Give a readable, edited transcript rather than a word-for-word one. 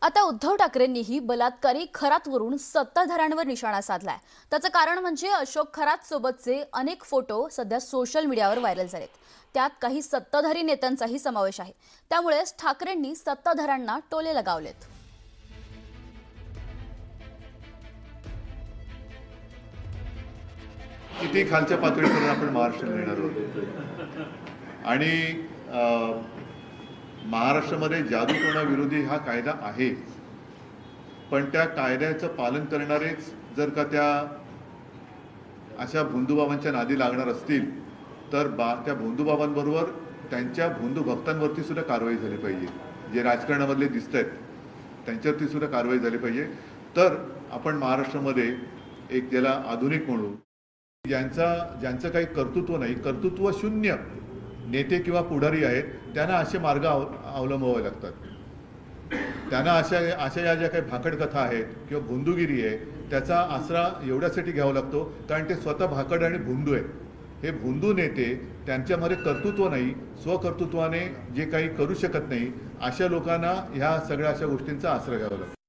आता उद्धव ठाकरेंनीही बलात्कारी खरातवरून सत्ताधाऱ्यांवर निशाणा साधलाय। त्याचं कारण म्हणजे अशोक खरात सोबतचे अनेक फोटो सध्या सोशल मीडियावर व्हायरल झालेत। त्यात काही सत्ताधारी नेत्यांचाही समावेश आहे। त्यामुळेच ठाकरेंनी सत्ताधाऱ्यांना टोले लगावलेत। किती खालच्या पातळीपर्यंत आपण महाराष्ट्र नेणार आहोत आणि महाराष्ट्रामध्ये जादूटोणा हा कायदा आहे, पण त्या कायद्याचं पालन करणारेच जर का त्या अशा भोंदूबाबांच्या नादी लागणार असतील तर त्या भोंदूबाबांबरोबर त्यांच्या भोंदू भक्तांवरती सुद्धा कारवाई झाली पाहिजे। जे राजकारणामधले दिसत आहेत त्यांच्यावरती सुद्धा कारवाई झाली पाहिजे। तर आपण महाराष्ट्रामध्ये एक ज्याला आधुनिक म्हणू, ज्यांचं काही कर्तृत्व नाही, कर्तृत्व शून्य नेते किंवा पुढारी आहेत, त्यांना असे मार्ग अवलंबावे लागतात। त्यांना अशा या ज्या काही भाकड कथा आहेत किंवा भोंदूगिरी आहे त्याचा आसरा एवढ्यासाठी घ्यावा लागतो कारण ते स्वतः भाकड आणि भोंदू आहेत। हे भोंदू नेते, त्यांच्यामध्ये कर्तृत्व नाही, स्वकर्तृत्वाने जे काही करू शकत नाही, अशा लोकांना ह्या सगळ्या अशा गोष्टींचा आसरा घ्यावा लागतो।